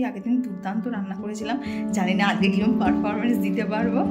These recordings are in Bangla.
আগের দিন দুর্দান্ত রান্না করেছিলাম, জানি না আজকে কিরকম পারফরমেন্স দিতে পারবো।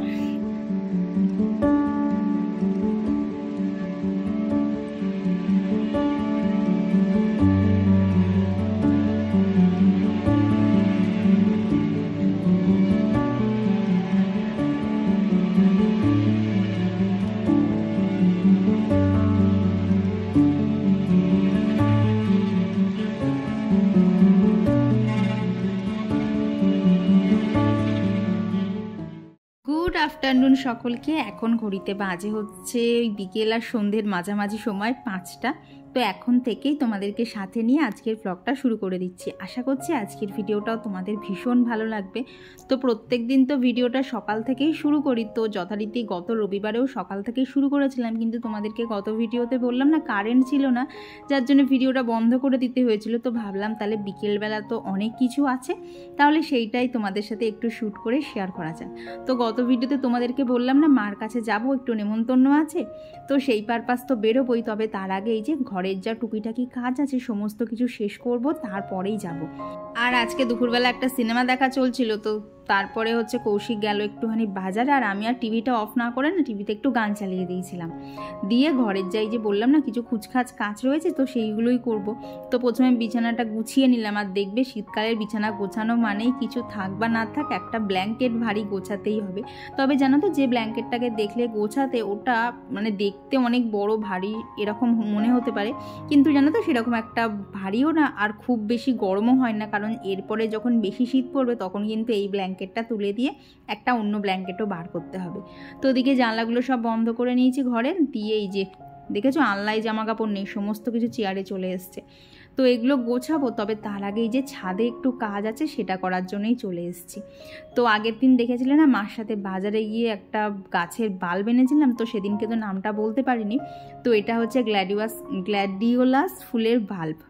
গুড আফটারনুন সকলকে। এখন ঘড়িতে বাজে হচ্ছে ওই বিকেল আর সন্ধ্যের মাঝামাঝি সময় 5টা। তো এখন থেকেই তোমাদেরকে সাথে নিয়ে আজকের ব্লগটা শুরু করে দিচ্ছি। আশা করছি আজকের ভিডিওটাও তোমাদের ভীষণ ভালো লাগবে। তো প্রত্যেক দিন তো ভিডিওটা সকাল থেকেই শুরু করি, তো যথারীতি গত রবিবারেও সকাল থেকেই শুরু করেছিলাম, কিন্তু তোমাদেরকে গত ভিডিওতে বললাম না কারেন্ট ছিল না, যার জন্য ভিডিওটা বন্ধ করে দিতে হয়েছিল। তো ভাবলাম তাহলে বিকেলবেলা তো অনেক কিছু আছে, তাহলে সেইটাই তোমাদের সাথে একটু শ্যুট করে শেয়ার করা যায়। তো গত ভিডিওতে তোমাদেরকে বললাম না মার কাছে যাব, একটু নেমন্তন্ন আছে, তো সেই পারপাস তো বেরোবই। তবে তার আগে এই যে ঘরের যা টুকিটাকি কাজ আছে সমস্ত কিছু শেষ করব, তারপরেই যাব। আর আজকে দুপুরবেলা একটা সিনেমা দেখা চলছিল, তো তারপরে হচ্ছে কৌশিক গেল একটুখানি বাজারে, আর আমি আর টিভিটা অফ না করে না টিভিতে একটু গান চালিয়ে দিয়েছিলাম। দিয়ে ঘরের যাই যে বললাম না কিছু খুচখাচ কাজ রয়েছে, তো সেইগুলোই করব। তো প্রথমে বিছানাটা গুছিয়ে নিলাম, আর দেখবে শীতকালের বিছানা গোছানো মানেই কিছু থাক বা না থাক একটা ব্ল্যাঙ্কেট ভারী গোছাতেই হবে। তবে জানো তো যে ব্ল্যাঙ্কেটটাকে দেখলে গোছাতে ওটা মানে দেখতে অনেক বড় ভারী এরকম মনে হতে পারে, কিন্তু জানো তো সেরকম একটা ভারীও না, আর খুব বেশি গরমও হয় না, কারণ এরপরে যখন বেশি শীত পড়বে তখন কিন্তু এই ব্ল্যাঙ্কেটটা তুলে দিয়ে একটা অন্য ব্ল্যাঙ্কেটও বার করতে হবে। তো ওদিকে জানলাগুলো সব বন্ধ করে নিয়েছি ঘরের, দিয়ে এই যে দেখেছো আনলাই জামা কাপড় নেই, সমস্ত কিছু চেয়ারে চলে এসছে। তো এগুলো গোছাবো, তবে তার আগে এই যে ছাদে একটু কাজ আছে সেটা করার জন্যই চলে এসেছি। তো আগের দিন দেখেছিলে না মার সাথে বাজারে গিয়ে একটা গাছের বাল্ব এনেছিলাম, তো সেদিনকে তো নামটা বলতে পারিনি। তো এটা হচ্ছে গ্ল্যাডিওলাস ফুলের বাল্ব।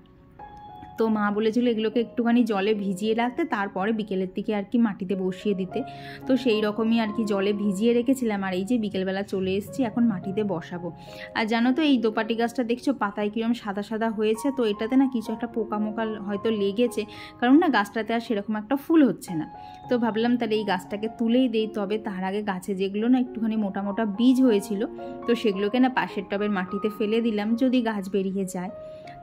তো মা বলেছিল এগুলোকে একটুখানি জলে ভিজিয়ে রাখতে, তারপরে বিকেলের দিকে আর কি মাটিতে বসিয়ে দিতে। তো সেই রকমই আর কি জলে ভিজিয়ে রেখেছিলাম, আর এই যে বিকেলবেলা চলে এসেছি এখন মাটিতে বসাবো। আর জানো তো এই দোপাটি গাছটা দেখছো পাতায় কিরম সাদা সাদা হয়েছে, তো এটাতে না কিছু একটা পোকামোকা হয়তো লেগেছে, কারণ না গাছটাতে আর সেরকম একটা ফুল হচ্ছে না। তো ভাবলাম তাহলে এই গাছটাকে তুলেই দেই। তবে তার আগে গাছে যেগুলো না একটুখানি মোটা মোটা বীজ হয়েছিল, তো সেগুলোকে না পাশের টবের মাটিতে ফেলে দিলাম, যদি গাছ বেরিয়ে যায়।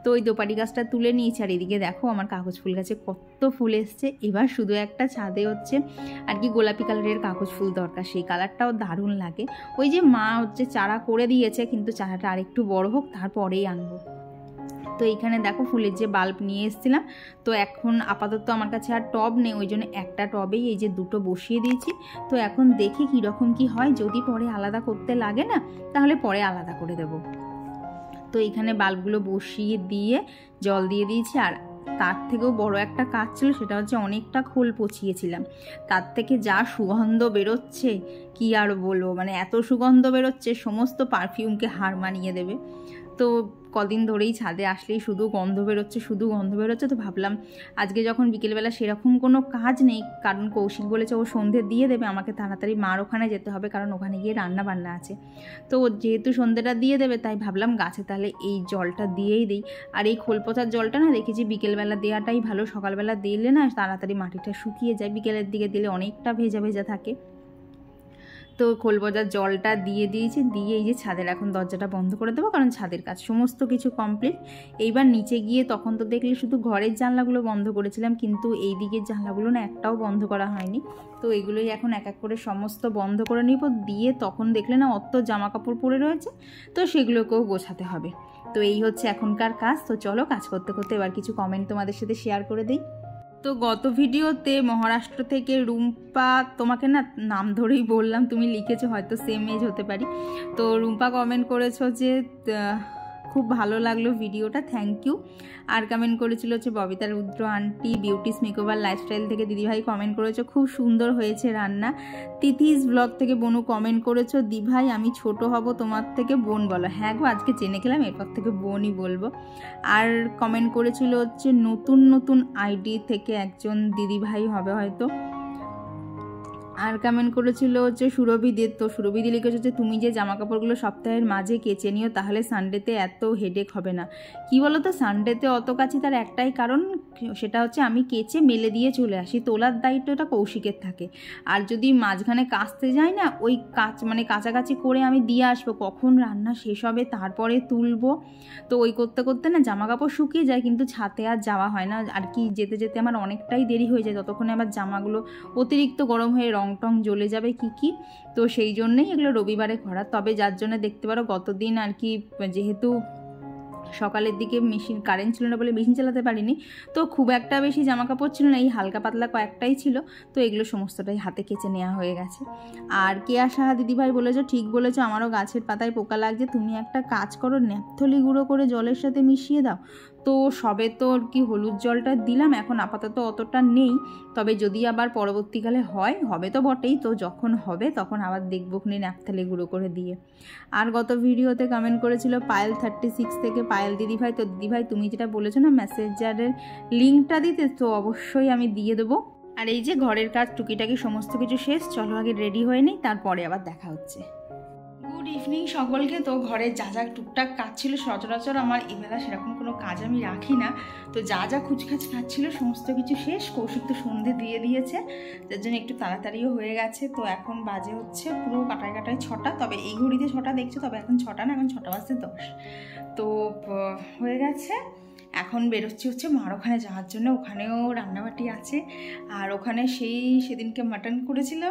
তো ওই দোপাটি গাছটা তুলে নিয়েছি, আর এদিকে দেখো আমার কাগজ ফুল গাছে কত ফুল এসছে। এবার শুধু একটা ছাদে হচ্ছে আর কি গোলাপি কালারের কাগজ ফুল দরকার, সেই কালারটাও দারুণ লাগে। ওই যে মা হচ্ছে চারা করে দিয়েছে, কিন্তু চারাটা আরেকটু বড় হোক তারপরেই আনবো। তো এইখানে দেখো ফুলের যে বাল্ব নিয়ে এসেছিলাম, তো এখন আপাতত আমার কাছে আর টব নেই, ওই জন্য একটা টবেই এই যে দুটো বসিয়ে দিয়েছি। তো এখন দেখি কীরকম কি হয়, যদি পরে আলাদা করতে লাগে না তাহলে পরে আলাদা করে দেবো। তো এইখানে বাল্বগুলো বসিয়ে দিয়ে জল দিয়ে দিয়েছি। আর তার থেকেও বড় একটা কাজ ছিল, সেটা হচ্ছে অনেকটা খোল পচিয়েছিলাম, তার থেকে যা সুগন্ধ বেরোচ্ছে কি আর বলবো, মানে এত সুগন্ধ বেরোচ্ছে সমস্ত পারফিউমকে হার মানিয়ে দেবে। তো কদিন ধরেই ছাদে আসলেই শুধু গন্ধ বেরোচ্ছে। তো ভাবলাম আজকে যখন বিকেলবেলা সেরকম কোনো কাজ নেই, কারণ কৌশিক বলেছে ও সন্ধে দিয়ে দেবে, আমাকে তাড়াতাড়ি মার ওখানে যেতে হবে, কারণ ওখানে গিয়ে রান্না বান্না আছে। তো যেহেতু সন্ধেটা দিয়ে দেবে, তাই ভাবলাম গাছে তাহলে এই জলটা দিয়েই দিই। আর এই খোল পচার জলটা না দেখেছি বিকেলবেলা দেওয়াটাই ভালো, সকালবেলা দিলে না তাড়াতাড়ি মাটিটা শুকিয়ে যায়, বিকেলের দিকে দিলে অনেকটা ভেজা ভেজা থাকে। তো খোল পচার জলটা দিয়ে দিয়েছি, দিয়ে এই যে ছাদের এখন দরজাটা বন্ধ করে দেবো, কারণ ছাদের কাজ সমস্ত কিছু কমপ্লিট। এইবার নিচে গিয়ে তখন তো দেখলে শুধু ঘরের জানলাগুলো বন্ধ করেছিলাম, কিন্তু এই দিকের জানলাগুলো না একটাও বন্ধ করা হয়নি। তো এগুলোই এখন এক এক করে সমস্ত বন্ধ করে নিব, দিয়ে তখন দেখলে না অত জামা কাপড় পরে রয়েছে, তো সেগুলোকেও গোছাতে হবে। তো এই হচ্ছে এখনকার কাজ। তো চলো কাজ করতে করতে এবার কিছু কমেন্ট তোমাদের সাথে শেয়ার করে দিই। তো গত ভিডিওতে মহারাষ্ট্র থেকে রুম্পা, তোমাকে না নাম ধরেই বললাম, তুমি লিখেছো হয়তো সেম এজ হতে পারি। তো রুম্পা কমেন্ট করেছো যে খুব ভালো লাগলো ভিডিওটা, থ্যাংক ইউ। আর কমেন্ট করেছিল হচ্ছে ববিতা রুদ্র আন্টি বিউটিস মেকওভার লাইফস্টাইল থেকে দিদিভাই কমেন্ট করেছো খুব সুন্দর হয়েছে রান্না। তিথিস ব্লগ থেকে বনু কমেন্ট করেছো দিভাই আমি ছোট হব তোমার থেকে, বোন বলো। হ্যাঁ গো আজকে জেনে গেলাম, এরপর থেকে বোনই বলবো। আর কমেন্ট করেছিল হচ্ছে নতুন নতুন আইডি থেকে একজন দিদিভাই হবে হয়তো, আর কমেন্ট করেছিল হচ্ছে সুরভিদের। তো সুরভিদি লিখেছে হচ্ছে তুমি যে জামা কাপড়গুলো সপ্তাহের মাঝে কেচে নিও তাহলে সানডেতে এত হেডেক হবে না। কি বলো তো, সানডেতে অত কাছি তার একটাই কারণ, সেটা হচ্ছে আমি কেচে মেলে দিয়ে চলে আসি, তোলার দায়িত্বটা কৌশিকের থাকে। আর যদি মাঝখানে কাচতে যাই না, ওই কাছাকাছি করে আমি দিয়ে আসবো, কখন রান্না শেষ হবে তারপরে তুলবো। তো ওই করতে করতে না জামা কাপড় শুকিয়ে যায়, কিন্তু ছাদে আর যাওয়া হয় না। আর কি যেতে যেতে আমার অনেকটাই দেরি হয়ে যায়, ততক্ষণে আমার জামাগুলো অতিরিক্ত গরম হয়ে রং টং জ্বলে যাবে কি। তো সেই জন্যেই এগুলো রবিবারে করা। তবে যার জন্য দেখতে পারো গতদিন আর কি, যেহেতু সকালের দিকে কারেন্ট ছিল না বলে মেশিন চালাতে পারিনি, তো খুব একটা বেশি জামা কাপড় ছিল না, এই হালকা পাতলা কয়েকটাই ছিল। তো এগুলো সমস্তটাই হাতে কেচে নেওয়া হয়ে গেছে। আর কেয়া সাহা দিদিভাই বলেছো, ঠিক বলেছো, আমারও গাছের পাতায় পোকা লাগছে, তুমি একটা কাজ করো, ন্যাপথলি গুঁড়ো করে জলের সাথে মিশিয়ে দাও। তো সবে তো আর কি হলুদ জলটা দিলাম, এখন আপাতত অতটা নেই, তবে যদি আবার পরবর্তীকালে হবে তো বটেই, তো যখন হবে তখন আবার দেখবো খুনি ন্যাপথলি গুঁড়ো করে দিয়ে। আর গত ভিডিওতে কমেন্ট করেছিল পায়েল 36 থেকে পায়েল দিদিভাই। তো দিদিভাই তুমি যেটা বলেছো না মেসেঞ্জারের লিঙ্কটা দিতে, তো অবশ্যই আমি দিয়ে দেবো। আর এই যে ঘরের কাজ টুকিটাকি সমস্ত কিছু শেষ, চলো আগে রেডি হয়ে নেই, তারপরে আবার দেখা হচ্ছে। গুড ইভিনিং সকলকে। তো ঘরে যা যা টুকটাক কাজ ছিল, সচরাচর আমার এবেলা সেরকম কোনো কাজ আমি রাখি না, তো যা যা খুচখাচ কাজ ছিল সমস্ত কিছু শেষ। কৌশিক তো সন্ধে দিয়ে দিয়েছে, যার জন্য একটু তাড়াতাড়িও হয়ে গেছে। তো এখন বাজে হচ্ছে পুরো কাটায় 6টা, তবে এই ঘড়িতে 6টা দেখছো, তবে এখন 6টা না, এখন 6টা বাজতে 10। তো হয়ে গেছে। এখন বেরোচ্ছি হচ্ছে মার ওখানে যাওয়ার জন্য, ওখানেও রান্নাবাটি আছে। আর ওখানে সেদিনকে মাটন করেছিল,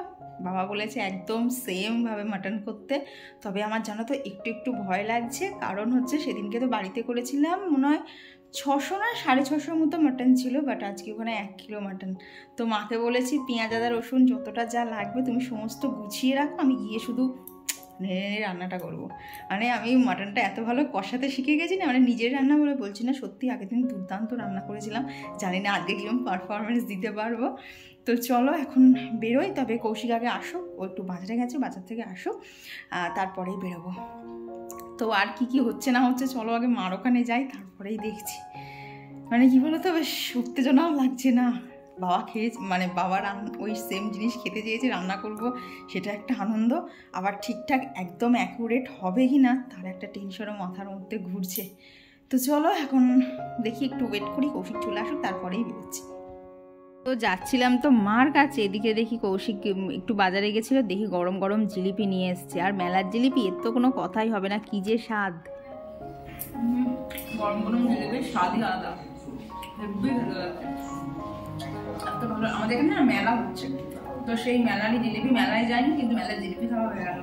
বাবা বলেছে একদম সেমভাবে মাটন করতে। তবে আমার জানো তো একটু ভয় লাগছে, কারণ হচ্ছে সেদিনকে তো বাড়িতে করেছিলাম মনে হয় 600 না 650 মতো মাটন ছিল, বাট আজকে ওখানে 1 কিলো মাটন। তো মাকে বলেছি পেঁয়াজ আদা রসুন যতটা যা লাগবে তুমি সমস্ত গুছিয়ে রাখো, আমি গিয়ে শুধু রান্নাটা করব। মানে আমি মাটনটা এত ভালো কষাতে শিখে গেছি না, মানে নিজের রান্না বলে বলছি না, সত্যি আগের দিন দুর্দান্ত রান্না করেছিলাম, জানি না আজকে কীরকম পারফরমেন্স দিতে পারবো। তো চলো এখন বেরোই, তবে কৌশিক আগে আসুক, ও একটু বাজারে গেছে, বাজার থেকে আসুক, তারপরেই বেরোবো। তো আর কি হচ্ছে না হচ্ছে চলো আগে মার ওখানে যাই, তারপরেই দেখছি। মানে কি বলো তো, বেশ উত্তেজনাও লাগছে না, বাবা বাবা ওই সেম জিনিস খেতে চেয়েছে, রান্না করব, সেটা একটা আনন্দ, আবার ঠিকঠাক একদম অ্যাকুরেট হবে কি না তার একটা টেনশনও মাথার মধ্যে ঘুরছে। তো চলো এখন দেখি, একটু ওয়েট করি, কৌশিক চলে আসুক, তারপরেই বেরোচ্ছি। তো যাচ্ছিলাম তো মার কাছে, এদিকে দেখি কৌশিক একটু বাজারে গেছিলো, দেখি গরম গরম জিলিপি নিয়ে এসছে। আর মেলার জিলিপি এর তো কোনো কথাই হবে না, কি যে স্বাদ। গরম গরম জিলিপির স্বাদই আলাদা, হেব্বি ভালো লাগছে। এত ভালো, আমাদের এখানে না মেলা হচ্ছে, তো সেই মেলারই জিলিপি, মেলায় যায়নি কিন্তু মেলার জিলিপি খাওয়া হয়ে গেল।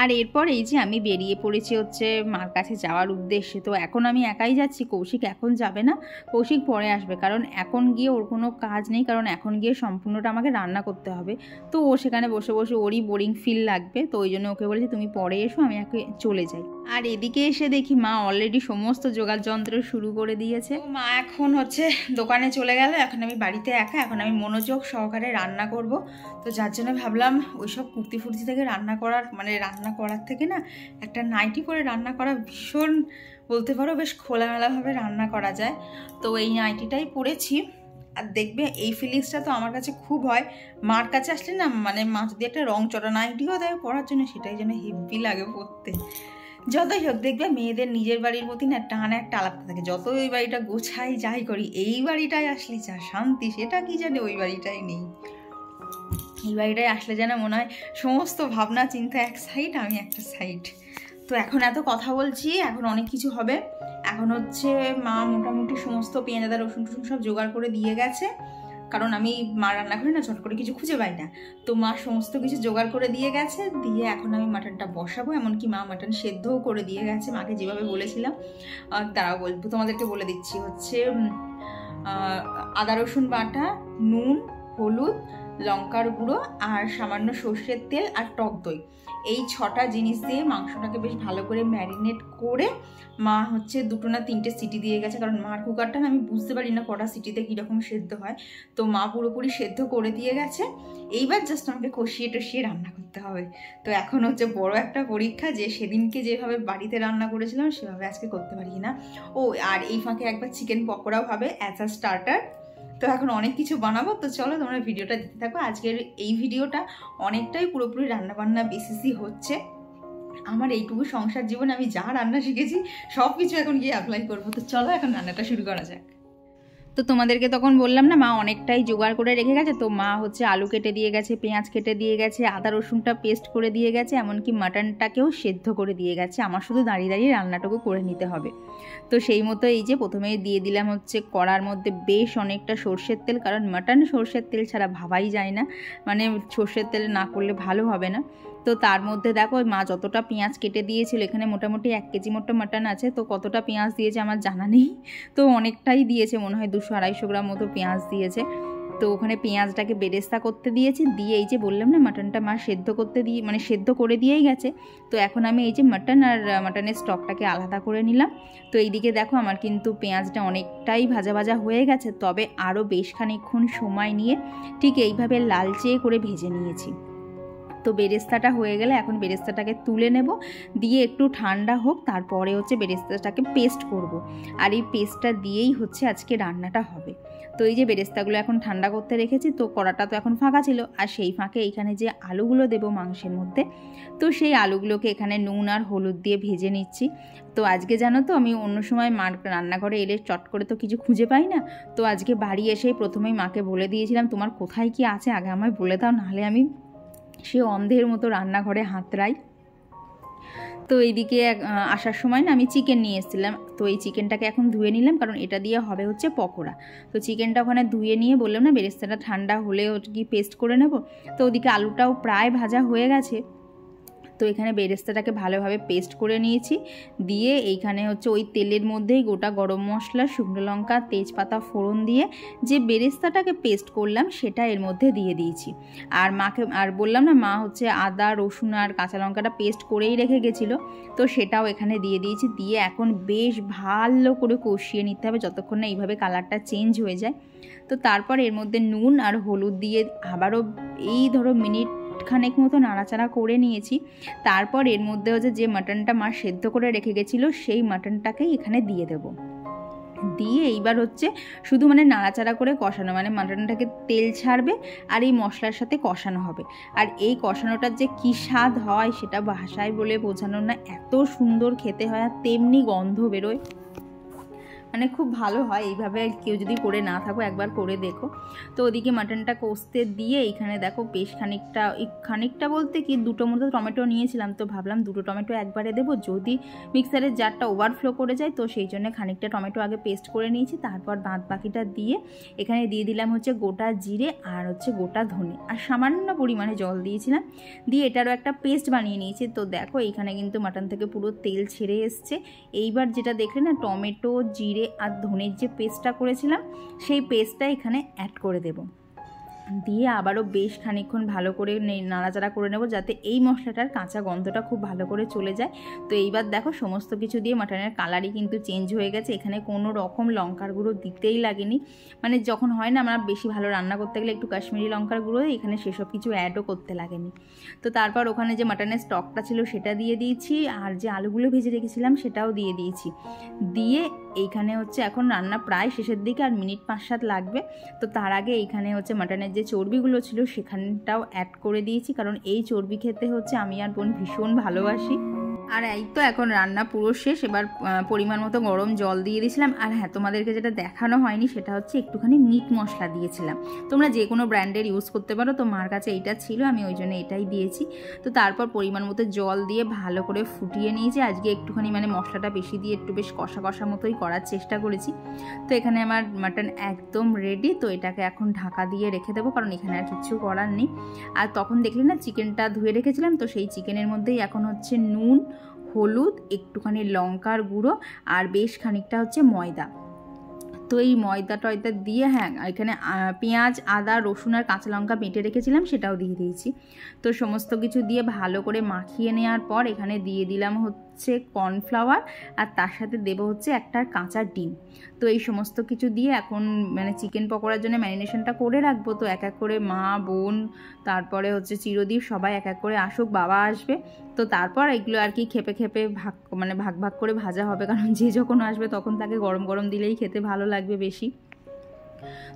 আর এরপর এই যে আমি বেরিয়ে পড়েছি হচ্ছে মার কাছে যাওয়ার উদ্দেশ্যে। তো এখন আমি একাই যাচ্ছি, কৌশিক এখন যাবে না, কৌশিক পরে আসবে, কারণ এখন গিয়ে ওর কোনো কাজ নেই, কারণ এখন গিয়ে সম্পূর্ণটা আমাকে রান্না করতে হবে। তো ও সেখানে বসে বসে ওরই বোরিং ফিল লাগবে, তো ওই জন্য ওকে বলেছি তুমি পরে এসো, আমি একে চলে যাই। আর এদিকে এসে দেখি মা অলরেডি সমস্ত জোগাড় যন্ত্র শুরু করে দিয়েছে। মা এখন হচ্ছে দোকানে চলে গেল, এখন আমি বাড়িতে একা, এখন আমি মনোযোগ সহকারে রান্না করব। তো যার জন্য ভাবলাম ওইসব কুর্তি ফুর্তি থেকে রান্না করার থেকে না একটা নাইটি পরে রান্না করা ভীষণ, বলতে পারো বেশ খোলামেলাভাবে রান্না করা যায়। তো এই নাইটিটাই পরেছি। আর দেখবে এই ফিলিংসটা তো আমার কাছে খুব হয়, মার কাছে আসলে না, মানে মা যদি একটা রং চড়া নাইটিও দেয় পরার জন্য, সেটাই যেন হেভি লাগে পরতে। যতই হোক দেখবে মেয়েদের নিজের বাড়ির প্রতি না টান একটা আলাদা থাকে, যত ওই বাড়িটা গোছাই যাই করি, এই বাড়িটায় আসলে যা শান্তি সেটা কি জানে ওই বাড়িটাই নেই। এই বাড়িটায় আসলে যেন মনে হয় সমস্ত ভাবনা চিন্তা এক সাইড, আমি একটা সাইড। তো এখন এত কথা বলছি, এখন অনেক কিছু হবে। এখন হচ্ছে মা মোটামুটি সমস্ত পেঁয়াজ আদা রসুন টসুন সব জোগাড় করে দিয়ে গেছে, কারণ আমি মা রান্না করে না চট করে কিছু খুঁজে পাই না। তো মা সমস্ত কিছু জোগাড় করে দিয়ে গেছে, দিয়ে এখন আমি মাটনটা বসাবো। এমনকি মা মাটন সেদ্ধও করে দিয়ে গেছে, মাকে যেভাবে বলেছিলাম। তারাও বলবো, তোমাদেরকে বলে দিচ্ছি, হচ্ছে আদা রসুন বাটা, নুন, হলুদ, লঙ্কার গুঁড়ো আর সামান্য সর্ষের তেল আর টক দই, এই 6টা জিনিস দিয়ে মাংসটাকে বেশ ভালো করে ম্যারিনেট করে মা হচ্ছে 2টো না 3টে সিটি দিয়ে গেছে। কারণ মার কুকারটা না আমি বুঝতে পারি না কটা সিটিতে কীরকম সেদ্ধ হয়, তো মা পুরোপুরি সেদ্ধ করে দিয়ে গেছে। এইবার জাস্ট আমাকে কষিয়ে টষিয়ে রান্না করতে হবে। তো এখন হচ্ছে বড় একটা পরীক্ষা যে সেদিনকে যেভাবে বাড়িতে রান্না করেছিলাম সেভাবে আজকে করতে পারি না। ও আর এই ফাঁকে একবার চিকেন পকোড়াও হবে অ্যাজ আ স্টার্টার। তো এখন অনেক কিছু বানাবো, তো চলো তোমরা ভিডিওটা দিতে থাকো। আজকের এই ভিডিওটা অনেকটাই পুরোপুরি রান্নাবান্না বেসিসই হচ্ছে। আমার এইটুকু সংসার জীবনে আমি যা রান্না শিখেছি সব কিছু এখন গিয়ে অ্যাপ্লাই করবো। তো চলো এখন রান্নাটা শুরু করা যাক। তো তোমাদেরকে তখন বললাম না মা অনেকটাই জোগাড় করে রেখে গেছে। তো মা হচ্ছে আলু কেটে দিয়ে গেছে, পেঁয়াজ কেটে দিয়ে গেছে, আদা রসুনটা পেস্ট করে দিয়ে গেছে, এমনকি মাটনটাকেও সেদ্ধ করে দিয়ে গেছে। আমার শুধু দাঁড়িয়ে দাঁড়িয়ে রান্নাটুকু করে নিতে হবে। তো সেই মতো এই যে প্রথমেই দিয়ে দিলাম হচ্ছে কড়ার মধ্যে বেশ অনেকটা সর্ষের তেল, কারণ মাটন সর্ষের তেল ছাড়া ভাবাই যায় না, মানে সর্ষের তেল না করলে ভালো হবে না। তো তার মধ্যে দেখো মা যতটা পেঁয়াজ কেটে দিয়েছিল, এখানে মোটামুটি 1 কেজি মতো মাটন আছে, তো কতটা পেঁয়াজ দিয়েছে আমার জানা নেই, তো অনেকটাই দিয়েছে, মনে হয় 200-250 গ্রাম মতো পেঁয়াজ দিয়েছে। তো ওখানে পেঁয়াজটাকে বেরেস্তা করতে দিয়েছি, দিয়ে এই যে বললাম না মাটনটা মা সেদ্ধ করতে দিয়ে মানে সেদ্ধ করে দিয়েই গেছে। তো এখন আমি এই যে মাটন আর মাটনের স্টকটাকে আলাদা করে নিলাম। তো এইদিকে দেখো আমার কিন্তু পেঁয়াজটা অনেকটাই ভাজা ভাজা হয়ে গেছে, তবে আরও বেশ খানিকক্ষণ সময় নিয়ে ঠিক এইভাবে লালচে করে ভেজে নিয়েছি। তো বেরেস্তাটা হয়ে গেলে এখন বেরেস্তাটাকে তুলে নেব, দিয়ে একটু ঠান্ডা হোক, তারপরে হচ্ছে বেরেস্তাটাকে পেস্ট করব। আর এই পেস্টটা দিয়েই হচ্ছে আজকে রান্নাটা হবে। তো এই যে বেরেস্তাগুলো এখন ঠান্ডা করতে রেখেছি, তো কড়াটা তো এখন ফাঁকা ছিল, আর সেই ফাঁকে এইখানে যে আলুগুলো দেবো মাংসের মধ্যে, তো সেই আলুগুলোকে এখানে নুন আর হলুদ দিয়ে ভেজে নিচ্ছি। তো আজকে জানো তো আমি অন্য সময় মার রান্নাঘরে এলে চট করে তো কিছু খুঁজে পাই না, তো আজকে বাড়ি এসেই প্রথমেই মাকে বলে দিয়েছিলাম তোমার কোথায় কি আছে আগে আমায় বলে দাও, নাহলে আমি সে অন্ধের মতো রান্নাঘরে হাতড়াই। তো এইদিকে আসার সময় না আমি চিকেন নিয়ে এসেছিলাম, তো এই চিকেনটাকে এখন ধুয়ে নিলাম, কারণ এটা দিয়ে হবে হচ্ছে পকোড়া। তো চিকেনটা ওখানে ধুয়ে নিয়ে বললাম না বেরেস্তাটা ঠান্ডা হলে কি পেস্ট করে নেব। তো ওদিকে আলুটাও প্রায় ভাজা হয়ে গেছে, তো এখানে বেরেস্তাটাকে ভালোভাবে পেস্ট করে নিয়েছি। দিয়ে এইখানে হচ্ছে ওই তেলের মধ্যেই গোটা গরম মশলা, শুকনো লঙ্কা, তেজপাতা ফোড়ন দিয়ে যে বেরেস্তাটাকে পেস্ট করলাম সেটা এর মধ্যে দিয়ে দিয়েছি। আর মাকে আর বললাম না মা হচ্ছে আদা রসুন আর কাঁচা লঙ্কাটা পেস্ট করেই রেখে গেছিলো, তো সেটাও এখানে দিয়ে দিয়েছি। দিয়ে এখন বেশ ভালো করে কষিয়ে নিতে হবে যতক্ষণ না এইভাবে কালারটা চেঞ্জ হয়ে যায়। তো তারপর এর মধ্যে নুন আর হলুদ দিয়ে আবারও এই ধরো মিনিট খানেক মতো নাড়াচাড়া করে নিয়েছি। তারপর এর মধ্যে হচ্ছে যে মাটনটা মা সেদ্ধ করে রেখে গেছিলো সেই মাটনটাকেই এখানে দিয়ে দেব। দিয়ে এইবার হচ্ছে শুধু মানে নাড়াচাড়া করে কষানো, মানে মাটনটাকে তেল ছাড়বে আর এই মশলার সাথে কষানো হবে। আর এই কষানোটার যে কী স্বাদ হয় সেটা ভাষায় বলে বোঝানো না, এত সুন্দর খেতে হয় আর তেমনি গন্ধ বেরোয়, মানে খুব ভালো হয়। এইভাবে কেউ যদি করে না থাকো একবার করে দেখো। তো ওদিকে মাটনটা কষতে দিয়ে এইখানে দেখো বেশ খানিকটা বলতে কি 2টো মতো টমেটো নিয়েছিলাম, তো ভাবলাম 2টো টমেটো একবারে দেবো, যদি মিক্সারের জারটা ওভারফ্লো করে যায়, তো সেই জন্য খানিকটা টমেটো আগে পেস্ট করে নিয়েছি। তারপর বাদ বাকিটা দিয়ে এখানে দিয়ে দিলাম হচ্ছে গোটা জিরে আর হচ্ছে গোটা ধনে, আর সামান্য পরিমাণে জল দিয়েছিলাম, দিয়ে এটারও একটা পেস্ট বানিয়ে নিয়েছি। তো দেখো এইখানে কিন্তু মাটন থেকে পুরো তেল ছেড়ে এসছে। এইবার যেটা দেখলে না টমেটো জিরে আর ধনের যে পেস্টটা করেছিলাম সেই পেস্টটা এখানে অ্যাড করে দেব, দিয়ে আবারও বেশ খানিকক্ষণ ভালো করে নাড়াচাড়া করে নেব যাতে এই মশলাটার কাঁচা গন্ধটা খুব ভালো করে চলে যায়। তো এইবার দেখো সমস্ত কিছু দিয়ে মাটনের কালারই কিন্তু চেঞ্জ হয়ে গেছে, এখানে কোনো রকম লঙ্কার গুঁড়ো দিতেই লাগেনি। মানে যখন হয় না আমরা বেশি ভালো রান্না করতে গেলে একটু কাশ্মীরি লঙ্কার গুঁড়ো, এখানে সেসব কিছু অ্যাডও করতে লাগেনি। তো তারপর ওখানে যে মাটনের স্টকটা ছিল সেটা দিয়ে দিয়েছি, আর যে আলুগুলো ভেজে রেখেছিলাম সেটাও দিয়ে দিয়েছি। দিয়ে এইখানে হচ্ছে এখন রান্না প্রায় শেষের দিকে, আর মিনিট 5-7 লাগবে। তো তার আগে এইখানে হচ্ছে মাটনের যে চর্বিগুলো ছিল সেখানটাও অ্যাড করে দিয়েছি, কারণ এই চর্বি খেতে হচ্ছে আমি আর বোন ভীষণ ভালোবাসি। আর এই তো এখন রান্না পুরো শেষ, এবার পরিমাণ মতো গরম জল দিয়ে দিয়েছিলাম। আর হ্যাঁ, তোমাদেরকে যেটা দেখানো হয়নি সেটা হচ্ছে একটুখানি মিট মশলা দিয়েছিলাম, তোমরা যে কোনো ব্র্যান্ডের ইউজ করতে পারো, তো মার কাছে এইটা ছিল আমি ওই জন্য এটাই দিয়েছি। তো তারপর পরিমাণ মতো জল দিয়ে ভালো করে ফুটিয়ে নিয়েছি। আজকে একটুখানি মানে মশলাটা বেশি দিয়ে একটু বেশ কষা কষা মতোই করার চেষ্টা করেছি। তো এখানে আমার মাটন একদম রেডি, তো এটাকে এখন ঢাকা দিয়ে রেখে দেবো, কারণ এখানে আর কিছু করার নেই। আর তখন দেখলে না চিকেনটা ধুয়ে রেখেছিলাম, তো সেই চিকেনের মধ্যেই এখন হচ্ছে নুন হলুদ একটুখানি লঙ্কার গুঁড়ো আর বেশ খানিকটা হচ্ছে ময়দা, তো এই ময়দা টয়দা দিয়ে হ্যাঁ এখানে পেঁয়াজ আদা রসুন আর কাঁচা লঙ্কা বেটে রেখেছিলাম সেটাও দিয়ে দিয়েছি। তো সমস্ত কিছু দিয়ে ভালো করে মাখিয়ে নেওয়ার পর এখানে দিয়ে দিলাম হচ্ছে কর্নফ্লাওয়ার আর তার সাথে দেবো হচ্ছে একটা কাঁচা ডিম। তো এই সমস্ত কিছু দিয়ে এখন মানে চিকেন পকোড়ার জন্য ম্যারিনেশনটা করে রাখবো। তো এক এক করে মা বোন তারপরে হচ্ছে চিরদীপ সবাই এক এক করে আসুক, বাবা আসবে, তো তারপর এগুলো আর কি খেপে খেপে ভাগ ভাগ করে ভাজা হবে, কারণ যে যখন আসবে তখন তাকে গরম গরম দিলেই খেতে ভালো লাগবে বেশি।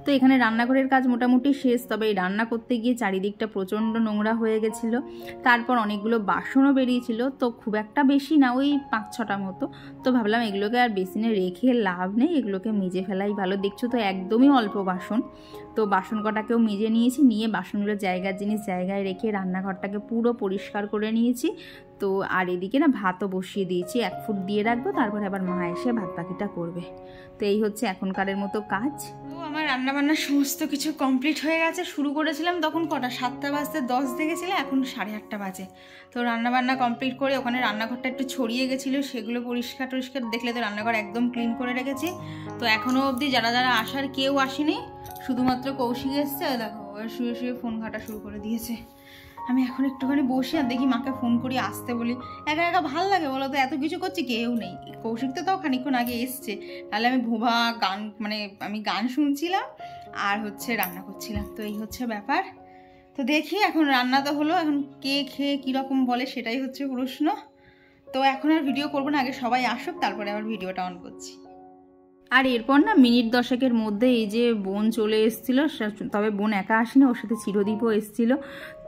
তো এখানে রান্নাঘরের কাজ মোটামুটি শেষ, তবে এই রান্না করতে গিয়ে চারিদিকটা প্রচণ্ড নোংরা হয়ে গেছিলো। তারপর অনেকগুলো বাসনও বেরিয়েছিল, তো খুব একটা বেশি না, ওই 5-6টা মতো। তো ভাবলাম এগুলোকে আর বেসিনে রেখে লাভ নেই, এগুলোকে মেজে ফেলাই ভালো। দেখছো তো একদমই অল্প বাসন। তো বাসন কটাকেও মেজে নিয়েছি, নিয়ে বাসনগুলো জায়গার জিনিস জায়গায় রেখে রান্নাঘরটাকে পুরো পরিষ্কার করে নিয়েছি। তো আর এদিকে না ভাতও বসিয়ে দিয়েছি, 1 ফুট দিয়ে রাখবো, তারপরে আবার মা এসে ভাত বাকিটা করবে। তো এই হচ্ছে এখনকারের মতো কাজ। তো আমার রান্নাবান্না সমস্ত কিছু কমপ্লিট হয়ে গেছে। শুরু করেছিলাম তখন কটা 7টা বাজতে 10 দেখেছিল, এখন 8:30 বাজে। তো রান্নাবান্না কমপ্লিট করে ওখানে রান্নাঘরটা একটু ছড়িয়ে গেছিলো, সেগুলো পরিষ্কার টরিষ্কার দেখলে তো রান্নাঘর একদম ক্লিন করে রেখেছি। তো এখনও অবধি যারা যারা আসার কেউ আসেনি, শুধুমাত্র কৌশিক এসছে। দেখো শুয়ে শুয়ে ফোন ঘাটা শুরু করে দিয়েছে। আমি এখন একটুখানি বসি আর দেখি মাকে ফোন করি আসতে বলি, একা একা ভাল লাগে বলো তো, এত কিছু করছি কেউ নেই। কৌশিক তো তাও খানিকক্ষণ আগে এসছে, তাহলে আমি ভোভা গান মানে আমি গান শুনছিলাম আর হচ্ছে রান্না করছিলাম। তো এই হচ্ছে ব্যাপার। তো দেখি এখন রান্না তো হলো, এখন কে খেয়ে কীরকম বলে সেটাই হচ্ছে প্রশ্ন। তো এখন আর ভিডিও করবো না, আগে সবাই আসুক তারপরে আবার ভিডিওটা অন করছি। আর এরপর না মিনিট 10-এর মধ্যে এই যে বোন চলে এসেছিল, তবে বোন একা আসেনি, ওর সাথে চিরদীপও এসেছিল।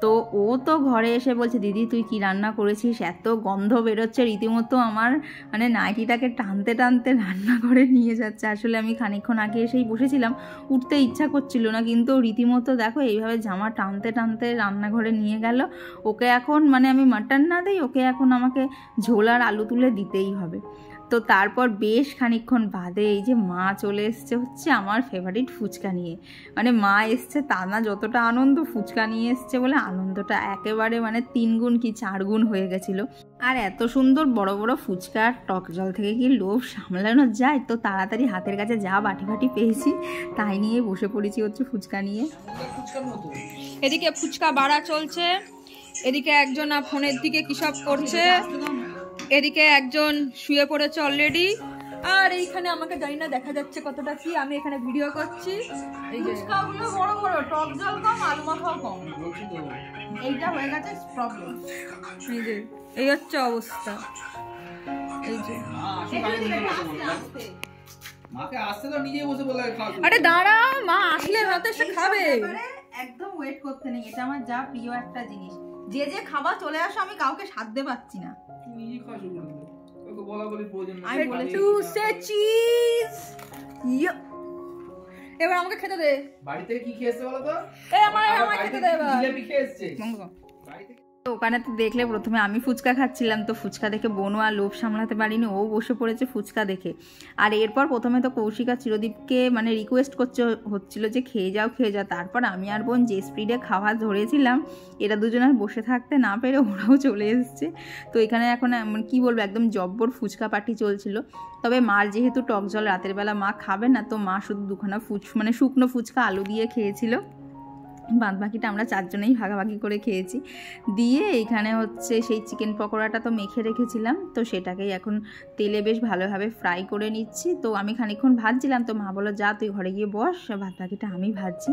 তো ও তো ঘরে এসে বলছে, দিদি তুই কি রান্না করেছিস, এত গন্ধ বেরোচ্ছে, রীতিমতো আমার মানে নাইটিটাকে টানতে টানতে রান্নাঘরে নিয়ে যাচ্ছে। আসলে আমি খানিকক্ষণ আগে এসেই বসেছিলাম, উঠতে ইচ্ছা করছিল না, কিন্তু রীতিমতো দেখো এইভাবে জামা টানতে টানতে রান্নাঘরে নিয়ে গেল। ওকে এখন মানে আমি মাটন না দিই, ওকে এখন আমাকে ঝোল আর আলু তুলে দিতেই হবে। তো তারপর বেশ খানিকক্ষণ বাদে এই যে মা চলে এসছে হচ্ছে আমার ফেভারিট ফুচকা নিয়ে। মানে মা এসছে তা না যতটা আনন্দ, ফুচকা নিয়ে এসছে বলে আনন্দটা একেবারে মানে 3 গুণ কি 4 গুণ হয়ে গেছিলো। আর এত সুন্দর বড় বড় ফুচকা আর টক জল থেকে কি লোভ সামলানো যায়। তো তাড়াতাড়ি হাতের কাছে যা বাটি বাটি পেয়েছি তাই নিয়ে বসে পড়েছি হচ্ছে ফুচকা নিয়ে। এদিকে ফুচকা বাড়া চলছে, এদিকে একজন ফোনের দিকে কি সব করছে, এদিকে একজন শুয়ে পড়েছে অলরেডি, আর এইখানে আমাকে জানি না দেখা যাচ্ছে কতটা কি, আমি এখানে ভিডিও করছি। এই ফুচকাগুলো বড় বড়, টক জল কম, আলু মাখাও কম, এইটা হয়ে গেছে প্রবলেম। এই যে এই হচ্ছে অবস্থা। এই যে মাকে আসতে তো নিজে বসে বলে খাও। আরে দাঁড়াও, মা আসলে ভাত এসে খাবে, একদম ওয়েট করতে নেই। এটা আমার যা প্রিয় একটা জিনিস, যে যে খাবার চলে আসো, আমি কাউকে সাধতে পারছি না। এবার আমাকে খেতে দে। বাড়িতে কি খেয়েছে বলো তো? আমার খেতে দে এবার। জিলাপি খেয়েছে বাড়িতে। তো ওখানে তো দেখলে প্রথমে আমি ফুচকা খাচ্ছিলাম, তো ফুচকা দেখে বোনও আর লোভ সামলাতে পারিনি, ও বসে পড়েছে ফুচকা দেখে। আর এরপর প্রথমে তো কৌশিক আর চিরদীপকে মানে রিকোয়েস্ট হচ্ছিল যে খেয়ে যাও খেয়ে যাও। তারপর আমি আর বোন যে স্পিডে খাওয়া ধরেছিলাম, এরা দুজন আর বসে থাকতে না পেরে ওরাও চলে এসছে। তো এখানে এখন কি বলবো, একদম জব্বর ফুচকা পার্টি চলছিল। তবে মার যেহেতু টক জল রাতের বেলা মা খাবে না, তো মা শুধু 2খানা মানে শুকনো ফুচকা আলু দিয়ে খেয়েছিল, বাদ বাকিটা আমরা 4 জনেই ভাগাভাগি করে খেয়েছি। দিয়ে এইখানে হচ্ছে সেই চিকেন পকোড়াটা তো মেখে রেখেছিলাম, তো সেটাকেই এখন তেলে বেশ ভালোভাবে ফ্রাই করে নিচ্ছি। তো আমি খানিকক্ষণ ভাজছিলাম, তো মা বললো যা তুই ঘরে গিয়ে বস, বাদ বাকিটা আমি ভাজছি।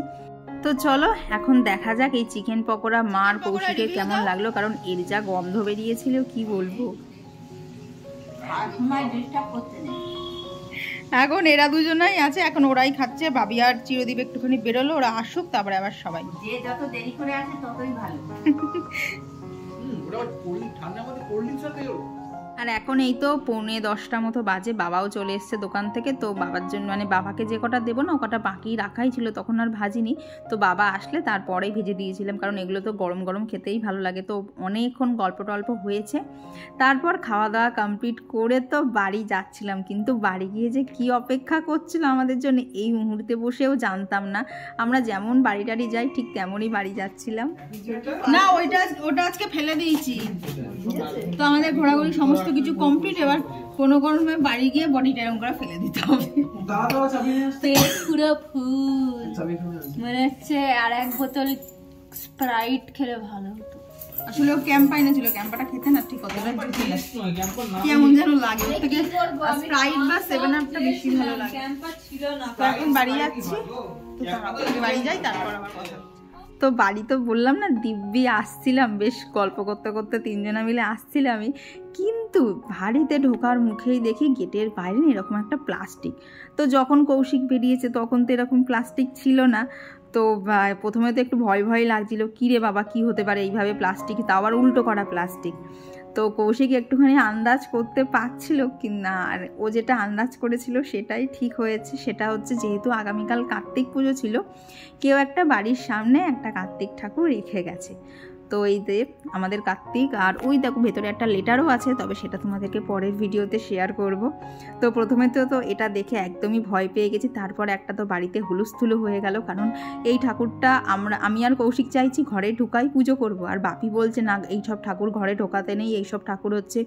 তো চলো এখন দেখা যাক এই চিকেন পকোড়া মার কৌশিকের কেমন লাগলো, কারণ এর যা গন্ধ বেরিয়েছিল কি বলবো। এখন এরা দুজনেই আছে, এখন ওরাই খাচ্ছে। ভাবি আর চিরদীপ একটুখানি বেরোলো, ওরা আসুক তারপরে আবার সবাই। যে যত দেরি করে আসে ততই ভালো। আর এখন এই তো 9:45 মতো বাজে, বাবাও চলে এসছে দোকান থেকে। তো বাবার জন্য মানে বাবাকে যে কটা দেবো না, ও কটা বাকি রাখাই ছিল, তখন আর ভাজিনি। তো বাবা আসলে তারপরেই ভেজে দিয়েছিলাম, কারণ এগুলো তো গরম গরম খেতেই ভালো লাগে। তো অনেকক্ষণ গল্প টল্প হয়েছে, তারপর খাওয়া দাওয়া কমপ্লিট করে তো বাড়ি যাচ্ছিলাম। কিন্তু বাড়ি গিয়ে যে কি অপেক্ষা করছিল আমাদের জন্য এই মুহূর্তে বসেও জানতাম না। আমরা যেমন বাড়ি টাড়ি যাই ঠিক তেমনই বাড়ি যাচ্ছিলাম। না ওটা আজকে ফেলে দিয়েছি। তো আমাদের ঘোরাঘুরি সমস্ত সমস্ত কিছু কমপ্লিট। এবার কোনো কারণে বাড়ি গিয়ে বডিটা এরকম করে ফেলে দিতে হবে। পুরো ফুল মনে হচ্ছে আর এক বোতল স্প্রাইট খেলে ভালো হতো। আসলে ও ক্যাম্পা এনেছিল, ক্যাম্পাটা খেতে না ঠিক কতটা কেমন যেন লাগে, ওর থেকে স্প্রাইট বা 7-আপটা বেশি ভালো লাগে। তো এখন বাড়ি যাচ্ছি, তো বাড়ি যাই তারপর আবার কথা। তো বাড়ি তো বললাম না দিব্যি আসছিলাম, বেশ গল্প করতে করতে 3 জনা মিলে আসছিলামই, কিন্তু বাড়িতে ঢোকার মুখেই দেখি গেটের বাইরে এরকম একটা প্লাস্টিক। তো যখন কৌশিক বেরিয়েছে তখন তো এরকম প্লাস্টিক ছিল না। তো প্রথমে তো একটু ভয় ভয় লাগছিল, কী রে বাবা কী হতে পারে এইভাবে প্লাস্টিক, তাও আবার উল্টো করা প্লাস্টিক। তো কৌশিক একটুখানি আন্দাজ করতে পারছিল কি না, আর ও যেটা আন্দাজ করেছিল সেটাই ঠিক হয়েছে। সেটা হচ্ছে যেহেতু আগামীকাল কার্তিক পুজো ছিল, কেউ একটা বাড়ির সামনে একটা কার্তিক ঠাকুর রেখে গেছে। তো এই যে আমাদের কার্তিক, আর ওই দেখো ভেতরে একটা লেটারও আছে, তবে সেটা তোমাদেরকে পরের ভিডিওতে শেয়ার করব। তো প্রথমে তো এটা দেখে একদমই ভয় পেয়ে গেছি, তারপর একটা তো বাড়িতে হুলুস্থুলু হয়ে গেল, কারণ এই ঠাকুরটা আমি আর কৌশিক চাইছি ঘরে ঢুকাই পুজো করব, আর বাপি বলছে না এইসব ঠাকুর ঘরে ঢোকাতে নেই, এইসব ঠাকুর হচ্ছে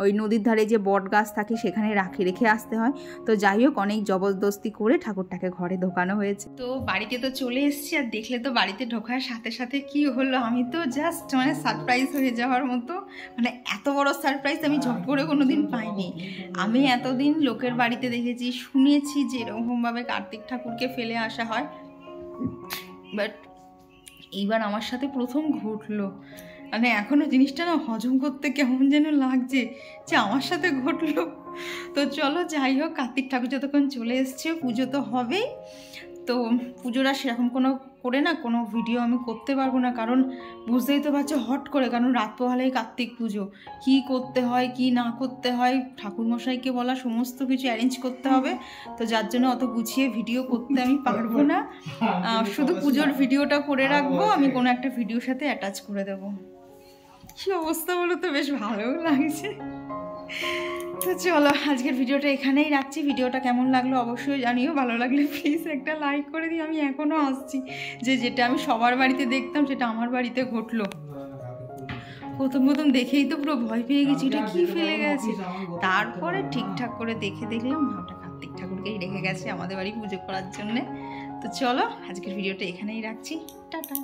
ওই নদীর ধারে যে বট গাছ থাকে সেখানে রেখে আসতে হয়। তো যাই হোক অনেক জবরদস্তি করে ঠাকুরটাকে ঘরে ঢোকানো হয়েছে। তো বাড়িতে তো চলে এসেছি, আর দেখলে তো বাড়িতে ঢোকার সাথে সাথে কি হলো, আমি তো জাস্ট মানে সারপ্রাইজ হয়ে যাওয়ার মতো, মানে এত বড় সারপ্রাইজ আমি ঝপ করে কোনোদিন পাইনি। আমি এতদিন লোকের বাড়িতে দেখেছি, শুনেছি যে এরকমভাবে কার্তিক ঠাকুরকে ফেলে আসা হয়, বাট এইবার আমার সাথে প্রথম ঘটলো। মানে এখনও জিনিসটা না হজম করতে কেমন যেন লাগছে যে আমার সাথে ঘটলো। তো চলো যাই হোক, কার্তিক ঠাকুর যতক্ষণ চলে এসছে পুজো তো হবেই। তো পুজোটা সেরকম কোনো ভিডিও আমি করতে পারবো না, কারণ বুঝতেই তো পারছো হট করে, কারণ রাত পোহালেই কার্তিক পুজো, কি করতে হয় কি না করতে হয় ঠাকুরমশাইকে বলা সমস্ত কিছু অ্যারেঞ্জ করতে হবে। তো যার জন্য অত গুছিয়ে ভিডিও করতে আমি পারবো না, শুধু পুজোর ভিডিওটা করে রাখবো, আমি কোনো একটা ভিডিওর সাথে অ্যাটাচ করে দেবো। কি অবস্থা বলো তো, বেশ ভালোও লাগছে। তো চলো আজকের ভিডিওটা এখানেই রাখছি। ভিডিওটা কেমন লাগলো অবশ্যই জানিও, ভালো লাগলে প্লিজ একটা লাইক করে দিই। আমি এখনও আসছি যেটা আমি সবার বাড়িতে দেখতাম সেটা আমার বাড়িতে ঘটলো। প্রথম দেখেই তো পুরো ভয় পেয়ে গেছি, এটা কি ফেলে গেছে, তারপরে ঠিকঠাক করে দেখলাম না ওটা কার্তিক ঠাকুরকেই রেখে গেছে আমাদের বাড়ি পুজো করার জন্যে। তো চলো আজকের ভিডিওটা এখানেই রাখছি, টাটা।